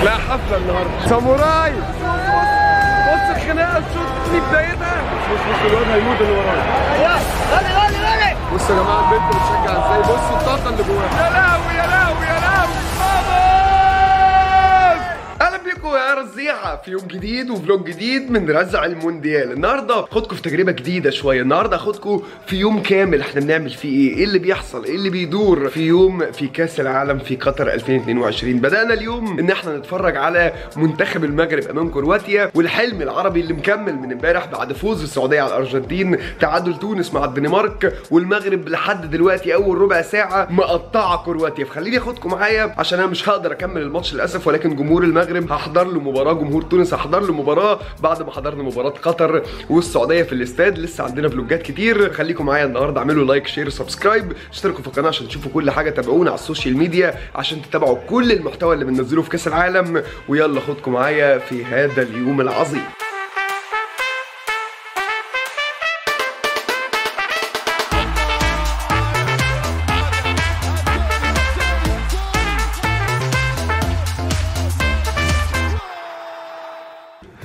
لا حفله النهارده ساموراي. بص الخناقه الشوط دي بدايتها. بص الواد هيموت اللي ورايا. بصوا يا جماعه البنت بتشجع ازاي. بصوا الطاقه اللي جواها. يا لهوي يا لهوي يا لهوي. اهلا بيكم يا رزيعه في يوم جديد وفلوج جديد من رزع المونديال. النهارده هاخدكم في تجربه جديده شويه. النهارده هاخدكم في يوم كامل احنا بنعمل فيه ايه اللي بيحصل، ايه اللي بيدور في يوم في كاس العالم في قطر 2022. بدانا اليوم ان احنا نتفرج على منتخب المغرب امام كرواتيا، والحلم العربي اللي مكمل من امبارح بعد فوز السعوديه على الارجنتين، تعادل تونس مع الدنمارك، والمغرب لحد دلوقتي اول ربع ساعه مقطعه كرواتيا. فخليني اخدكم معايا عشان انا مش هقدر اكمل الماتش للاسف، ولكن جمهور المغرب هحضر له مباراه، جمهور تونس هحضر له مباراه بعد ما حضرنا مباراه قطر والسعوديه في الاستاد. لسه عندنا فلوجات كتير. خليكم معايا النهارده، اعملوا لايك شير سبسكرايب، اشتركوا في القناه عشان تشوفوا كل حاجه، تابعونا على السوشيال ميديا عشان تتابعوا كل المحتوى اللي بننزله في كاس العالم. ويلا خدكم معايا في هذا اليوم العظيم.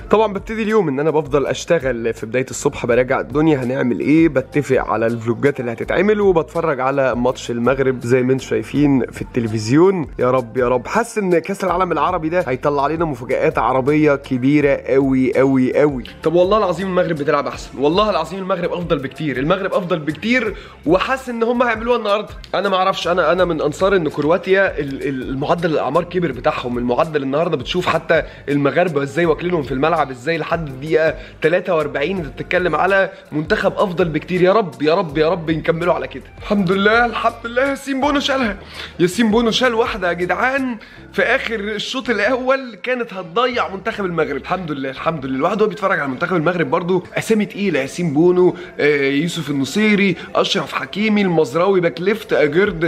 طبعا ببتدي اليوم ان انا بفضل اشتغل في بدايه الصبح، براجع الدنيا هنعمل ايه، بتفق على الفلوجات اللي هتتعمل، وبتفرج على ماتش المغرب زي ما انتم شايفين في التلفزيون. يا رب يا رب. حاسس ان كاس العالم العربي ده هيطلع لنا مفاجآت عربيه كبيره قوي قوي قوي. طب والله العظيم المغرب بتلعب احسن، والله العظيم المغرب افضل بكتير، المغرب افضل بكتير، وحاسس ان هم هيعملوها النهارده. انا ما اعرفش، انا من انصار ان كرواتيا المعدل الاعمار كبر بتاعهم، المعدل النهارده بتشوف حتى المغاربه ازاي واكلينهم في الملعب ازاي لحد الدقيقه 43. انت بتتكلم على منتخب افضل بكتير. يا رب يا رب يا رب نكملوا على كده. الحمد لله الحمد لله. ياسين بونو شالها، ياسين بونو شال واحده يا جدعان في اخر الشوط الاول كانت هتضيع منتخب المغرب. الحمد لله الحمد لله. الواحد وهو بيتفرج على منتخب المغرب برضو اسامي تقيله، ياسين بونو، يوسف النصيري، اشرف حكيمي، المزراوي باك ليفت، اجرد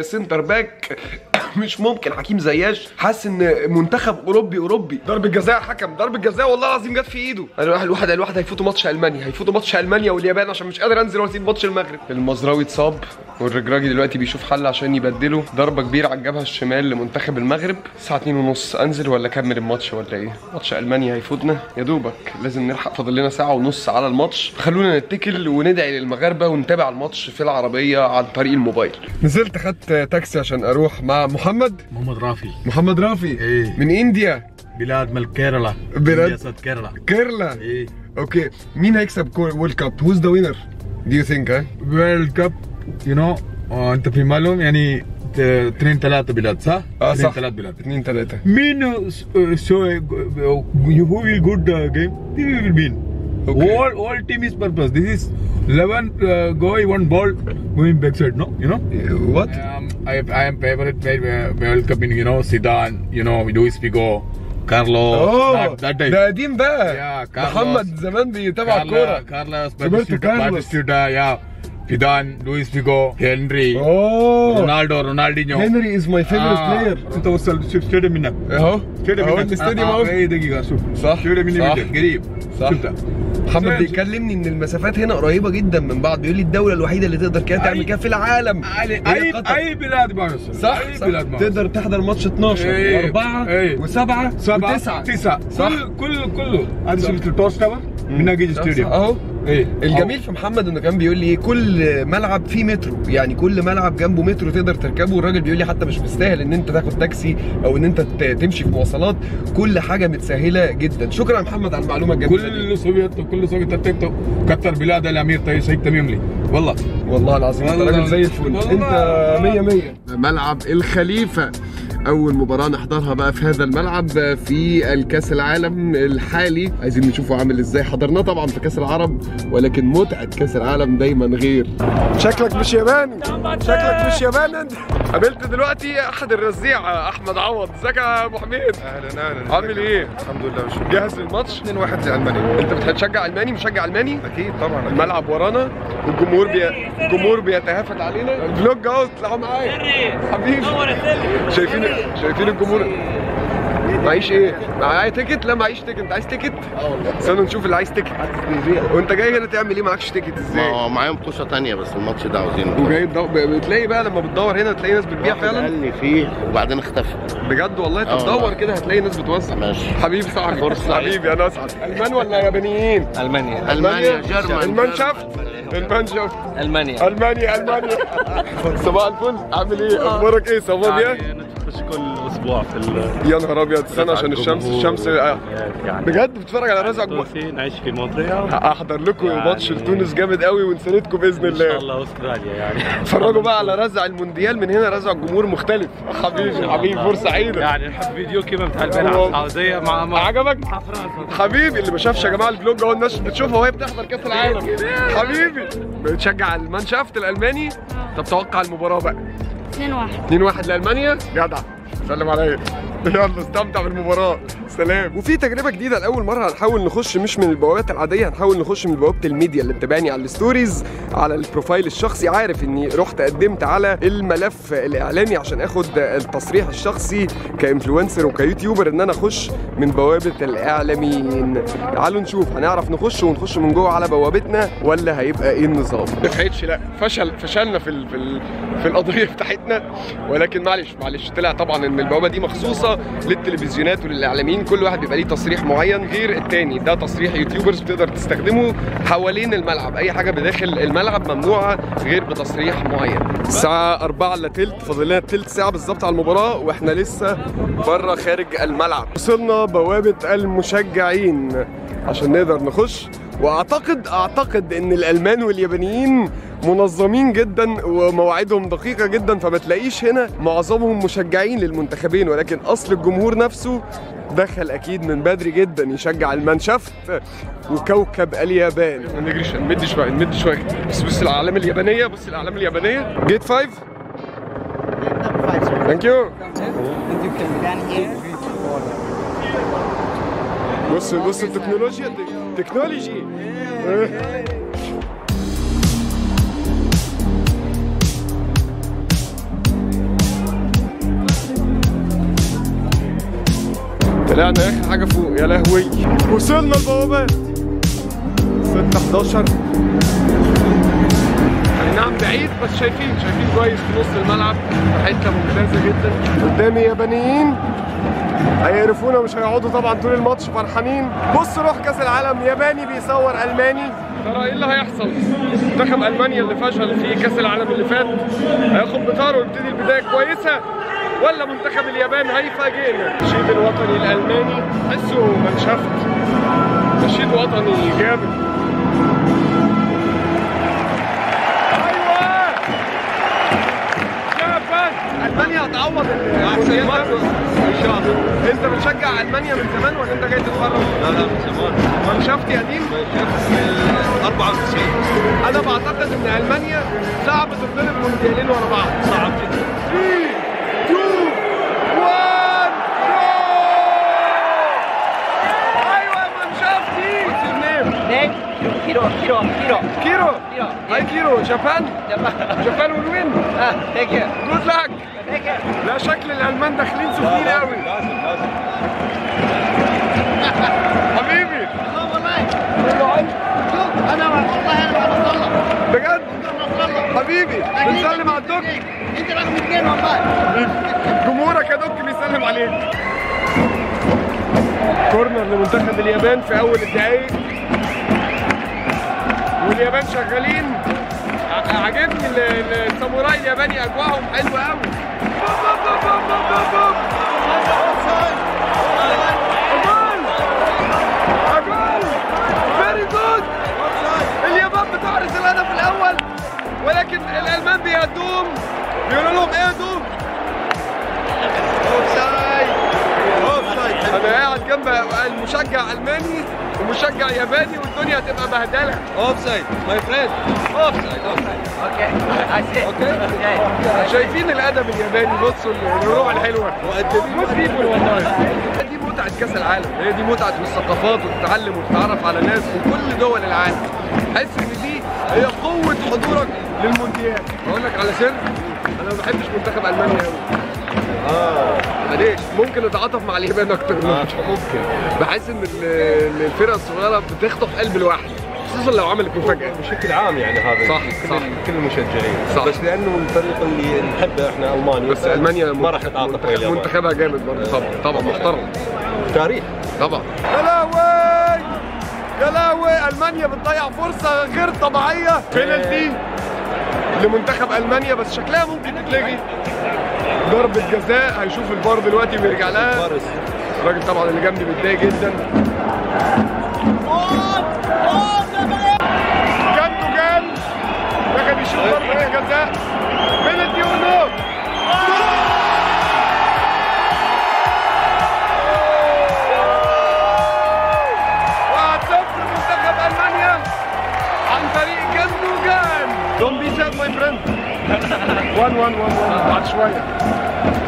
سنتر باك مش ممكن، حكيم زياش. حاسس ان منتخب اوروبي. ضربه جزاء حكم، ضربه جزاء والله العظيم جت في ايده. الواحد هيفوتوا ماتش المانيا، هيفوتوا ماتش المانيا واليابان عشان مش قادر انزل واسيب ماتش المغرب. المزراوي اتصاب والرجراجي دلوقتي بيشوف حل عشان يبدله. ضربه كبيره على الجبهه الشمال لمنتخب المغرب. الساعه 2:30 انزل ولا اكمل الماتش ولا ايه؟ ماتش المانيا هيفوتنا يا دوبك، لازم نلحق، فاضل لنا ساعه ونص على الماتش. خلونا نتكل وندعي للمغاربه ونتابع الماتش في العربيه عن طريق الموبايل. نزلت خدت تاكسي عشان اروح مع محمد رافي ايه. من انديا، بلاد ملك كيرلا. بلاد كيرلا ايه. اوكي. مين هيكسب وورلد كاب؟ هوز ذا وينر دو يو ثينك؟ وورلد كاب يو نو انت في معلوم يعني 2-3 بلاد صح؟ صح 2-3 بلاد. 2-3 مين سو هو ويل جود جيم they will win. Okay. All team is purpose. This is 11 goal, 1 ball going backside. No, you know. What? I am favorite World Cup in Zidane, Luis Figo, Carlos. That time. ده قديم بقى. Yeah, محمد زمان بيتابع الكورة. Carlos, Batistuta, زيدان، لويس فيجو، هنري، رونالدينيو. هنري از ماي فيفورت بلاير. انت وصل ستاديوم هناك اهو الاستاديوم اهو. اي دقيقة شوف صح قريب صح. شفتها. محمد بيكلمني ان المسافات هنا قريبه جدا من بعض، بيقول لي الدوله الوحيده اللي تقدر كده تعمل كده في العالم اي بلاد ما يوصل. صح تقدر تحضر ماتش 12 4 و7 و9 صح. كله هذا شفت التوست تاور من ناحيه الاستاديوم اهو. الجميل في محمد انه كان بيقول لي كل ملعب فيه مترو، يعني كل ملعب جنبه مترو تقدر تركبه. والراجل بيقول لي حتى مش مستاهل ان انت تاخد تاكسي او ان انت تمشي في مواصلات، كل حاجه متسهله جدا. شكرا يا محمد على المعلومه الجميله دي. كل سوفيت كتر بلاد الامير شيخ تميم لي والله العظيم انت راجل زي الفل، انت 100 100. ملعب الخليفه اول مباراه نحضرها بقى في هذا الملعب في الكاس العالم الحالي. عايزين نشوفه عامل ازاي. حضرناه طبعا في كاس العرب، ولكن متعه كاس العالم دايما غير. شكلك مش ياباني، شكلك مش ياباني انت. قابلت دلوقتي احد الرزيعه احمد عوض. ازيك يا ابو حميد؟ اهلا عامل ايه؟ الحمد لله. مش جاهز للماتش؟ 2-1 لألمانيا. انت بتشجع الماني؟ مشجع الماني؟ اكيد طبعا. الملعب ورانا والجمهور بيتهافت علينا. الفلوج اهو، اطلعوا معايا حبيبي. شايفين الجمهور معيش ايه؟ معايا تيكت؟ لا معيش تيكت. انت عايز تيكت؟ والله. استنى نشوف اللي عايز تيكت. وانت جاي هنا تعمل ايه معكش تيكت ازاي؟ ما هو معايا مطوشه تانية بس الماتش ده عاوزينه. وجاي بتلاقي بقى لما بتدور هنا تلاقي ناس بتبيع فعلا؟ قالني فيه وبعدين اختفى. بجد والله؟ طب دور كده هتلاقي ناس بتوزع. ماشي حبيبي صاحبي. فرصة. حبيبي انا اسعد. المان ولا يابانيين؟ المانيا جرمن. المان شافت. المانيا المانيا صباح الفل. عامل ايه؟ اخبارك ايه؟ صباح بيا؟ نخش كل اسبوع في يا نهار ابيض استنى عشان الشمس يعني بجد بتتفرج على رزع الجمهور؟ نعيش في مونتريال احضر لكم ماتش لتونس جامد قوي ونساندكم باذن ان شاء الله. الله استراليا يعني. اتفرجوا بقى على رزع المونديال من هنا. رزع الجمهور مختلف. حبيبي فرصه سعيده. يعني نحب فيديو كيما بتاع البارح السعوديه مع عجبك؟ مع فرنسا. حبيبي اللي ما شافش يا جماعه الفلوج اهو الناس بتشوفها وهي بتحضر كاس العالم. حبيبي بتشجع المانشافت الالماني. طب توقع المباراه بقى. 2-1 لالمانيا. جدع سلم عليا. يلا استمتع بالمباراة. سلام. وفي تجربة جديدة لأول مرة هنحاول نخش مش من البوابات العادية، هنحاول نخش من بوابة الميديا اللي متابعني على الستوريز على البروفايل الشخصي. عارف اني رحت قدمت على الملف الإعلامي عشان اخد التصريح الشخصي كإنفلونسر وكيوتيوبر ان انا اخش من بوابة الإعلاميين. تعالوا نشوف هنعرف نخش ونخش من جوه على بوابتنا ولا هيبقى ايه النظام. ما تفحيتش لا فشلنا في القضية بتاعتنا، ولكن معلش طلع طبعا ان البوابة دي مخصوصة للتلفزيونات وللاعلاميين. كل واحد بيبقى ليه تصريح معين غير التاني. ده تصريح يوتيوبرز بتقدر تستخدمه حوالين الملعب. اي حاجه بداخل الملعب ممنوعه غير بتصريح معين. الساعه 4 الا تلت، فاضل لنا تلت ساعه بالظبط على المباراه واحنا لسه بره خارج الملعب. وصلنا بوابه المشجعين عشان نقدر نخش. واعتقد ان الالمان واليابانيين منظمين جدا ومواعيدهم دقيقة جدا، فما تلاقيش هنا معظمهم مشجعين للمنتخبين، ولكن اصل الجمهور نفسه دخل اكيد من بدري جدا يشجع المانشافت وكوكب اليابان. ما نجريش نمد شوية بص الاعلام اليابانية. جيت 5 ثانك يو. بص التكنولوجيا تكنولوجي. طلعنا اخر حاجه فوق. يا لهوي وصلنا البوابات 6-11. اي نعم بعيد بس شايفين كويس في نص الملعب في حته ممتازه جدا. قدامي يابانيين هيقرفونا مش هيقعدوا طبعا طول الماتش فرحانين. بص روح كاس العالم ياباني بيصور الماني. ترى ايه اللي هيحصل؟ منتخب المانيا اللي فشل في كاس العالم اللي فات هياخد بطاره ويبتدي البدايه كويسه، ولا منتخب اليابان هيفاجئنا؟ النشيد الوطني الالماني حسه مانشافت نشيد وطني جامد. ايوه شافت المانيا هتعوض احسن ماتش ان شاء الله. انت بتشجع المانيا من زمان ولا انت جاي تتفرج؟ لا من زمان. مانشافتي قديم؟ مانشافت من 94. انا بعتقد ان المانيا صعب تضرب مونديالين ورا بعض. صعب جدا. 3 2 1 ايوه مانشافتي. واتس يور نيم؟ كيرو. هاي كيرو. جابان ويل وين. تيك كير. جود لك. لا شكل الالمان داخلين سخنين قوي. لازم حبيبي والله انا بصلح بجد حبيبي بنسلم على الدك. انت رقم 2 والله. جمهورك يا دك بيسلم عليك. كورنر لمنتخب اليابان في اول الدقايق واليابان شغالين. عجبني الساموراي الياباني اجواهم حلوه قوي. فيري جود. اليابان بتعرض الهدف الاول ولكن الالمان بيهدوهم بيقولوا لهم اهدوا. انا قاعد جنب المشجع الماني ومشجع ياباني والدنيا هتبقى بهدله. اوفسايد ماي فريند. اوفسايد. اوكي. شايفين الادب الياباني؟ بصوا الروح الحلوه مؤدبين والله. دي متعه كاس العالم، هي دي متعه الثقافات وتتعلم وتتعرف على ناس من كل دول العالم. حس ان دي هي قوه حضورك للمونديال. اقول لك على سر، انا ما بحبش منتخب المانيا قوي. ليش؟ ممكن اتعاطف مع اليابان اكتر ممكن. بحس ان الفرقه الصغيره بتخطف قلب الواحد، خصوصا لو عملت مفاجاه. بشكل عام يعني هذا صح كل المشجعين صح. بس لانه الفريق اللي نحبه احنا المانيا، بس المانيا ما راح نتعاطف ويا اليابان. منتخبها جامد برضه طبعا محترم تاريخ طبعا. يا لهوي يا لهوي، المانيا بتضيع فرصه غير طبيعيه. بينالتي لمنتخب المانيا، بس شكلها ممكن تتلغي. ضربه جزاء، هيشوف الفار دلوقتي ويرجع لها. الراجل طبعا اللي جنبي متضايق جدا. جندوجان دخل يشوف ضربه جزاء. بينالتي اور نو؟ 1-0 منتخب المانيا عن طريق جندوجان. Don't be sad my friend. 1-1 بعد شويه.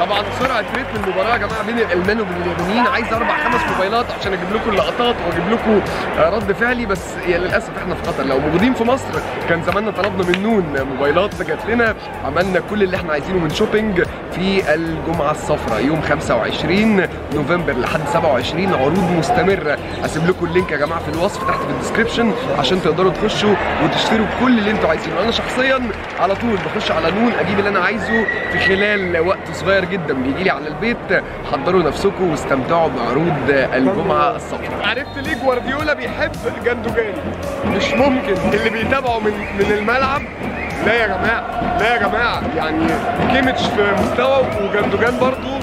طبعا سرعه ريتم المباراه يا جماعه بين الالمان وبين اليابانيين، عايز 4-5 موبايلات عشان اجيب لكم اللقطات واجيب لكم رد فعلي، بس للاسف احنا في خطر. لو موجودين في مصر كان زماننا طلبنا من نون موبايلات، جات لنا. عملنا كل اللي احنا عايزينه من شوبينج في الجمعه الصفراء يوم 25 نوفمبر لحد 27. عروض مستمره. هسيب لكم اللينك يا جماعه في الوصف تحت في الديسكربشن عشان تقدروا تخشوا وتشتروا كل اللي انتوا عايزينه. انا شخصيا على طول بخش على نون اجيب اللي انا عايزه في خلال وقت صغير جدا، بيجي لي على البيت. حضروا نفسكم واستمتعوا بعروض الجمعه الصفراء. عرفت ليه جوارديولا بيحب جندوجان؟ مش ممكن. اللي بيتابعوا من الملعب، لا يا جماعه لا يا جماعه، يعني كيميتش في مستوى وجندوجان برضو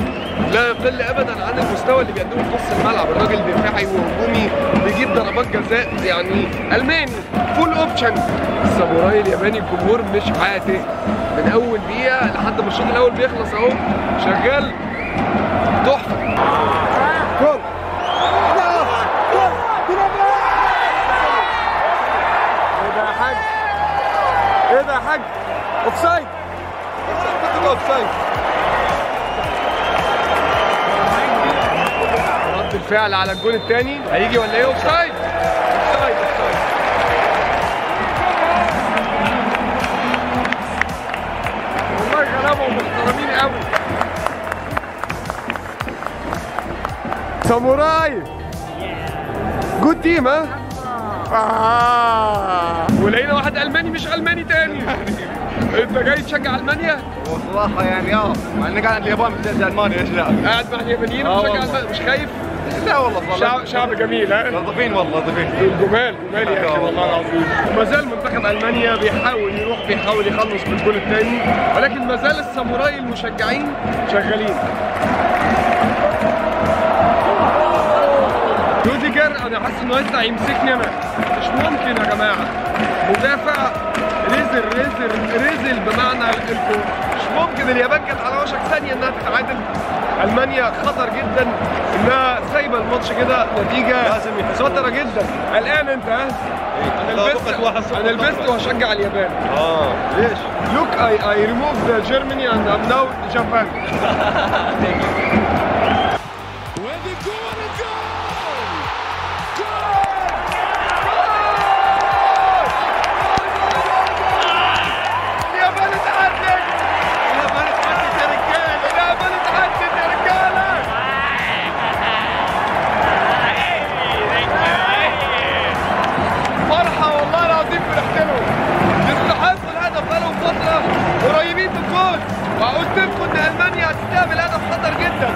لا يقل ابدا عن المستوى اللي بيقدمه في نص الملعب. الراجل دفاعي وهجومي، بيجيب ضربات جزاء، يعني الماني فول اوبشن. الساموراي الياباني الجمهور مش عاتق من اول دقيقه لحد ما الشوط الاول بيخلص اهو شغال تحفه. جول ايه ده يا حاج؟ ايه ده يا حاج؟ اوفسايد اوفسايد. رد الفعل على الجول الثاني هيجي ولا ايه؟ اوفسايد اوفسايد اوفسايد. والله غلابه ومحترمين قوي. ساموراي جود تيم ها؟ ولقينا واحد الماني مش الماني تاني. انت جاي تشجع المانيا؟ والله يعني مع اني قاعد اليابان بتشجع المانيا، ليش لا؟ قاعد مع اليابانيين وبتشجع المانيا، مش خايف؟ لا والله شعب جميل ها؟ موظفين والله موظفين. جمال يا اخي والله العظيم. ما زال منتخب المانيا بيحاول يخلص بالجول الثاني، ولكن ما زال الساموراي المشجعين شغالين. روديجر انا حاسس انه هيطلع يمسكني انا، مش ممكن يا جماعه. مدافع رزل بمعنى الكون، مش ممكن. اليابان كانت على وشك ثانيه انها تتعادل. المانيا خطر جدا انها سايبه الماتش كده، نتيجه خطره جدا. قلقان انت ها؟ انا لبست وهشجع اليابان. ليش؟ Look, I removed Germany and I'm now Japan. قريبين من الجول، وقلت لكم ان المانيا هتستقبل هدف خطر جدا.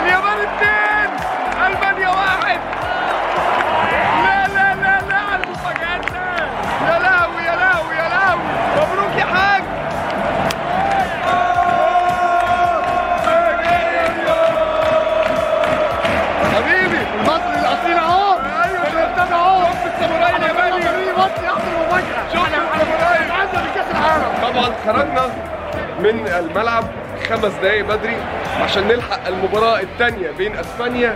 اليابان 2 المانيا 1. لا على المفاجآت. يا لهوي يا لهوي يا لهوي، مبروك يا حاج. حبيبي المصري الاصيل اهو. ايوه شفت اهو. شفت الساموراي الياباني مصري ياخد المفاجاه. شفت الساموراي عايزه لكاس العالم. طبعا خرجنا من الملعب 5 دقايق بدري عشان نلحق المباراه الثانيه بين اسبانيا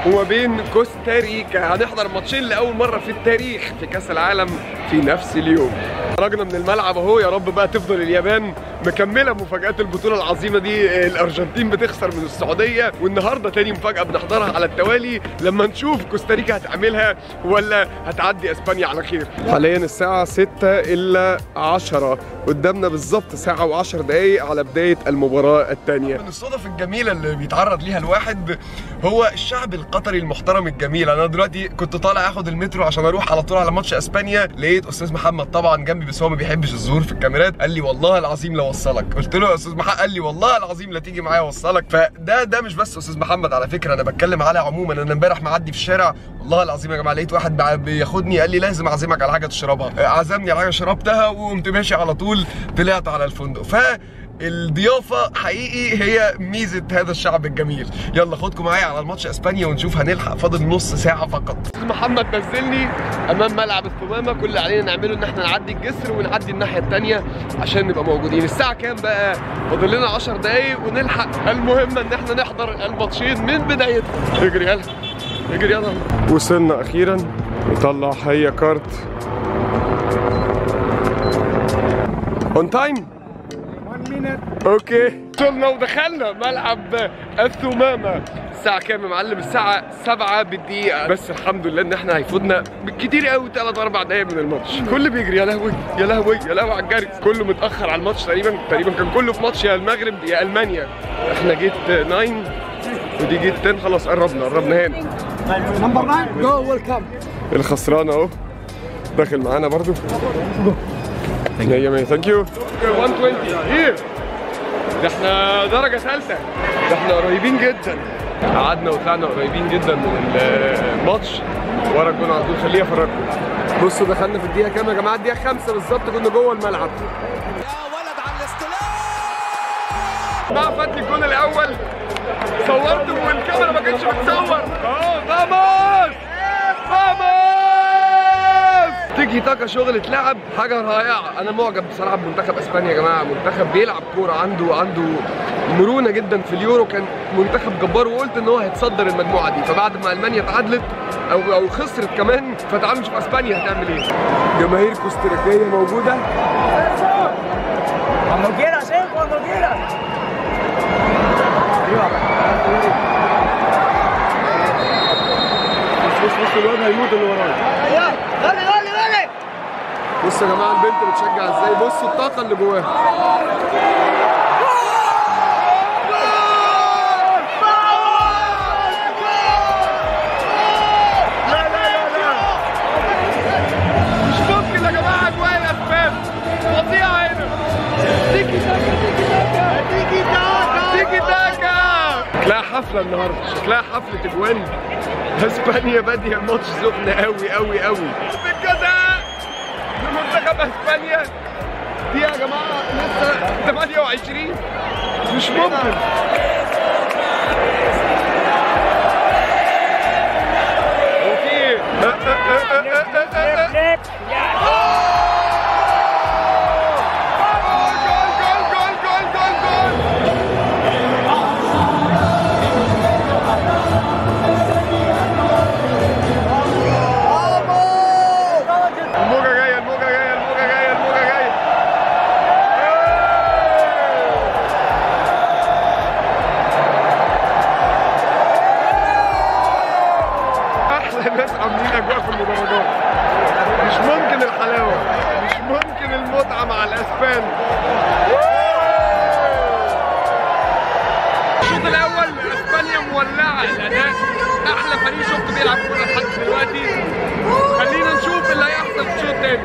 وما بين كوستاريكا. هنحضر ماتشين لاول مره في التاريخ في كاس العالم في نفس اليوم. خرجنا من الملعب اهو. يا رب بقى تفضل اليابان مكمله مفاجات البطوله العظيمه دي. الارجنتين بتخسر من السعوديه، والنهارده تاني مفاجاه بنحضرها على التوالي لما نشوف كوستاريكا هتعملها ولا هتعدي اسبانيا على خير. حاليا الساعه 6:10 قدامنا بالظبط ساعه و10 دقايق على بدايه المباراه الثانيه. من الصدف الجميله اللي بيتعرض ليها الواحد هو الشعب القطري المحترم الجميل. انا دلوقتي كنت طالع اخد المترو عشان اروح على طول على ماتش اسبانيا، لقيت استاذ محمد طبعا جنبي بس هو ما بيحبش الظهور في الكاميرات. قال لي والله العظيم لو اوصلك. قلت له يا استاذ محمد، قال لي والله العظيم لا تيجي معايا اوصلك. فده مش بس استاذ محمد على فكره، انا بتكلم على عموما. انا امبارح معدي في الشارع والله العظيم يا جماعه لقيت واحد بياخدني قال لي لازم اعزمك على حاجه تشربها. عزمني على حاجه شربتها وقمت ماشي على طول طلعت على الفندق. الضيافة حقيقي هي ميزة هذا الشعب الجميل. يلا خدكم معايا على الماتش اسبانيا ونشوف هنلحق. فاضل نص ساعة فقط. محمد نزلني امام ملعب الثمامة. كل اللي علينا نعمله ان احنا نعدي الجسر ونعدي الناحية التانية عشان نبقى موجودين. الساعة كام بقى؟ فاضل لنا 10 دقايق ونلحق. المهم ان احنا نحضر الماتشين من بدايتهم. اجري يلا اجري يلا. وصلنا اخيرا. نطلع هيا كارت اون تايم. اوكي وصلنا ودخلنا ملعب الثمامة. الساعة كام يا معلم؟ الساعة 7 بالدقيقة. بس الحمد لله ان احنا هيفوتنا بالكتير قوي 3-4 دقايق من الماتش. كل بيجري. يا لهوي يا لهوي يا لهوي على الجري. كله متأخر على الماتش تقريبا كان كله في ماتش يا المغرب يا المانيا. احنا جيت 9 ودي جيت 10. خلاص قربنا هنا. نمبر 9 جو ويلكم. الخسران اهو داخل معانا برضو. مية مية ثانك يو. 120 هير. ده احنا درجة ثالثة. ده احنا قريبين جدا. قعدنا وطلعنا قريبين جدا من الماتش. ورا الجون على طول. خليها افرجكم. بصوا دخلنا في الدقيقة كام يا جماعة؟ الدقيقة 5 بالظبط كنا جوه الملعب. يا ولد على الاستلام. بقى فات لي الجون الأول. صورت والكاميرا ما كانتش بتصور. فاموس فاموس. تيكي تاكا شغل اتلعب حاجه رائعه. انا معجب بصراحه بمنتخب اسبانيا يا جماعه. منتخب بيلعب كوره عنده مرونه جدا في اليورو. كان منتخب جبار وقلت ان هو هيتصدر المجموعه دي. فبعد ما المانيا اتعادلت او خسرت كمان فتعالوا نشوف اسبانيا هتعمل ايه. جماهير كوستاريكيه موجوده. بص الواد هيموت اللي ورايا. غالي بصوا يا جماعه البنت بتشجع ازاي. بصوا الطاقه اللي جواها. مش ممكن يا جماعه اجواء الاسبان فظيعه هنا. تيكي تاكا تيكي تاكا تيكي تاكا. شكلها حفله النهارده. شكلها حفله اجوان. اسبانيا باديه الماتش سخن قوي قوي قوي. بالجزاء لمنتخب اسبانيا دي يا جماعه لسه 28. مش ممكن. وفي ناس عاملين اجواء في المدرجات. مش ممكن الحلاوه. مش ممكن المتعه مع الاسبان. الشوط الاول اسبانيا مولعه الاداء. احلى فريق شفته بيلعب كوره لحد دلوقتي. خلينا نشوف اللي هيحصل في الشوط الثاني.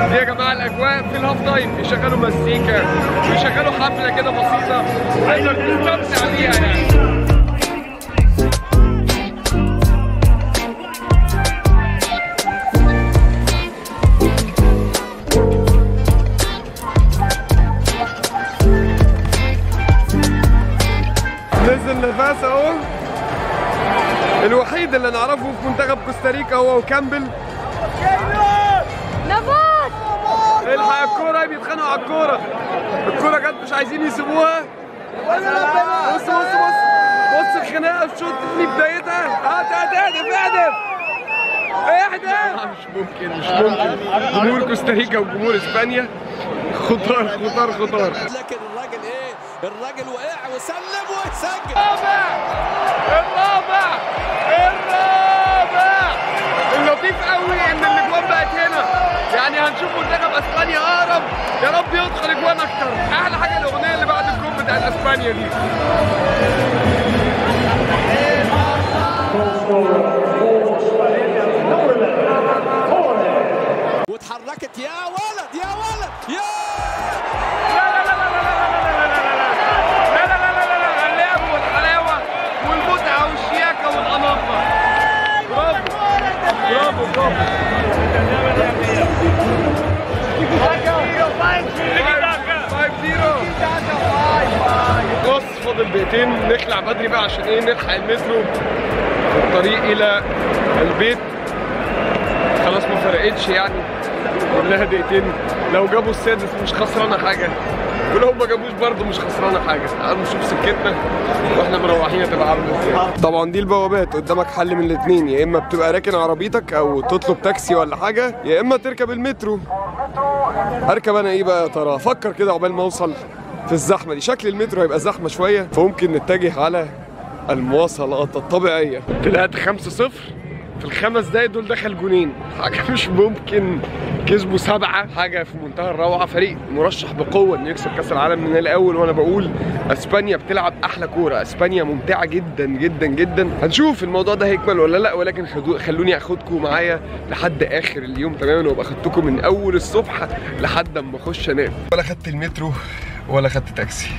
دي يا جماعه الاجواء في الهاف تايم. بيشغلوا مزيكا بيشغلوا حفله كده بسيطه تقدر تستمتع بيها يعني. نزل نفاس اهو. الوحيد اللي نعرفه في منتخب كوستاريكا هو كامبل. الحق الكورة بيتخانقوا على الكورة. الكورة جت مش عايزين يسيبوها. بص بص بص بص الخناقه في شوط دي بدايتها. اهدف مش ممكن جمهور كوستاريكا وجمهور اسبانيا خطار. لكن الراجل وقع وسلم وسجل. الرابع اللطيف قوي ان الاجوان بقت هنا، يعني هنشوف منتخب اسبانيا اقرب. يا رب يدخل اجوان اكتر. احلى حاجه الاغنيه اللي بعد الجون بتاعت اسبانيا دي. واتحركت يا ولد يا اللعب والحلاوه والمتعه والشياكه والاناقه. برافو. بص فاضل دقيقتين نخلع بدري بقى عشان ايه نلحق المترو في الطريق الى البيت. خلاص ما فرقتش يعني، كلها دقيقتين. لو جابوا السادس مش خسرانه حاجه، ولو ما جابوش برضه مش خسرانه حاجه. تعالوا نشوف سكتنا واحنا مروحين هتبقى عامله ازاي. طبعا دي البوابات قدامك، حل من الاثنين، يا اما بتبقى راكن عربيتك او تطلب تاكسي ولا حاجه، يا اما تركب المترو. اركب انا ايه بقى يا ترى؟ افكر كده عقبال ما اوصل في الزحمه دي. شكل المترو هيبقى زحمه شويه، فممكن نتجه على المواصلات الطبيعيه. طلعت 5-0 في ال5 دقايق دول، دخل جونين، حاجه مش ممكن. كسبوا 7، حاجه في منتهى الروعه. فريق مرشح بقوه انه يكسب كاس العالم من الاول. وانا بقول اسبانيا بتلعب احلى كوره، اسبانيا ممتعه جدا جدا جدا. هنشوف الموضوع ده هيكمل ولا لا، ولكن خلوني اخدكم معايا لحد اخر اليوم تماما، وابقى خدتكم من اول الصبح لحد اما اخش انام. ولا خدت المترو ولا خدت تاكسي.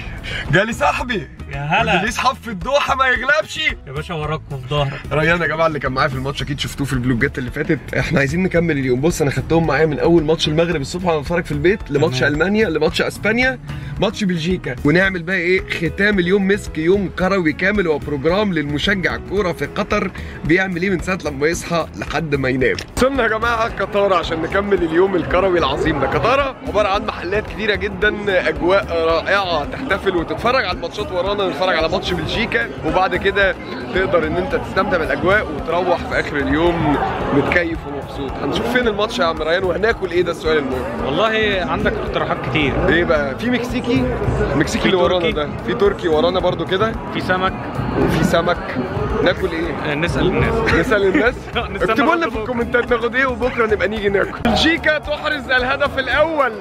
جالي صاحبي يا هلا، اللي يصحاب في الدوحه ما يغلبش يا باشا وراكم في ظهرك. ريان يا جماعه اللي كان معايا في الماتش اكيد شفتوه في الفلوجات اللي فاتت. احنا عايزين نكمل اليوم. بص انا خدتهم معايا من اول ماتش المغرب الصبح وانا بتفرج في البيت، لماتش المانيا، لماتش اسبانيا، ماتش بلجيكا، ونعمل بقى ايه ختام اليوم مسك، يوم كروي كامل وبروجرام للمشجع الكوره في قطر بيعمل ايه من ساعه لما يصحى لحد ما ينام. وصلنا يا جماعه قطاره عشان نكمل اليوم الكروي العظيم ده. قطاره عباره عن محلات كتيره جدا، اجواء رائعه، تحتفل وتتفرج على الماتشات ورانا، نتفرج على ماتش بلجيكا، وبعد كده تقدر ان انت تستمتع بالاجواء وتروح في اخر اليوم متكيف ومبسوط. هنشوف فين الماتش يا عم ريان وهناكل ايه؟ ده السؤال المهم. والله عندك اقتراحات كتير. ايه بقى؟ في مكسيكي اللي ورانا ده، في تركي ورانا برضو كده، في سمك وفي سمك. ناكل ايه؟ نسأل الناس. اكتبوا لنا في الكومنتات ناخد ايه وبكره نبقى نيجي ناكل. بلجيكا تحرز الهدف الاول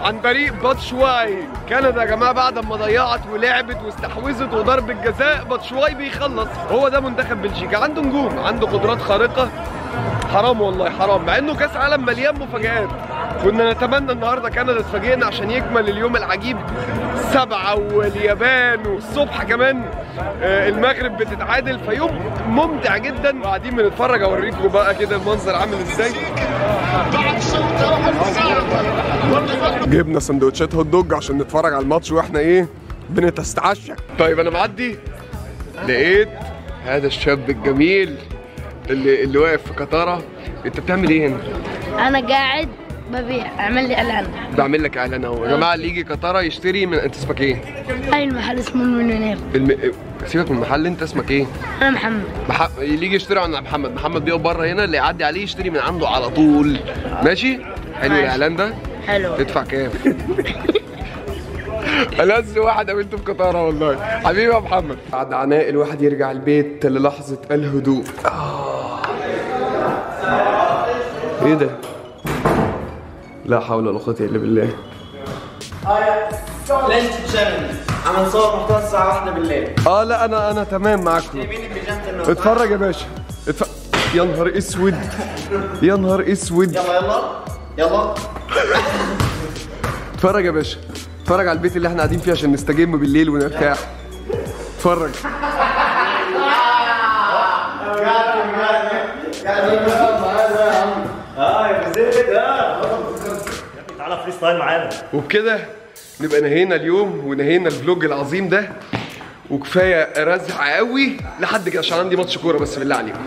عن طريق باتشواي. كندا يا جماعه بعد ما ضيعت ولعبت واستحوذت وضرب الجزاء، باتشواي بيخلص. هو ده منتخب بلجيكا، عنده نجوم، عنده قدرات خارقه. حرام والله حرام، مع انه كاس عالم مليان مفاجآت. كنا نتمنى النهارده كندا تفاجئنا عشان يكمل اليوم العجيب. 7 واليابان، والصبح كمان المغرب بتتعادل، فيوم ممتع جدا. وقاعدين بنتفرج، اوريكم بقى كده المنظر عامل ازاي. جبنا سندوتشات هوت دوج عشان نتفرج على الماتش واحنا ايه بنتستعشى. طيب انا معدي لقيت هذا الشاب الجميل اللي واقف في قطاره. انت بتعمل ايه هنا؟ انا قاعد ببيع، اعمل لي اعلان. بعمل لك اعلان اهو يا جماعه. اللي يجي قطاره يشتري من، انت اسمك ايه؟ اي المحل اسمه المليونير. سيبك من المحل، انت اسمك ايه؟ انا محمد. اللي يجي يشتري عند محمد بيقف بره هنا، اللي يعدي عليه يشتري من عنده على طول. ماشي؟ حلو الاعلان ده؟ حلو. تدفع كام؟ ألذ واحد قابلته في قطاره والله، حبيبي يا محمد. بعد عناء الواحد يرجع البيت للحظه الهدوء. ايه ده؟ لا حول ولا قوة الا بالله. ليش تتشنج؟ عم نصور محتوى الساعة 1 بالليل. لا انا تمام معاكم. اتفرج يا باشا. يا نهار اسود، يا نهار اسود. يلا اتفرج يا باشا، اتفرج على البيت اللي احنا قاعدين فيه عشان نستجم بالليل ونرتاح. اتفرج. تعالى فري ستايل معانا. وبكده نبقى نهينا اليوم ونهينا الفلوج العظيم ده، وكفايه رزع قوي لحد كده عشان عندي ماتش كوره بس بالله عليكم.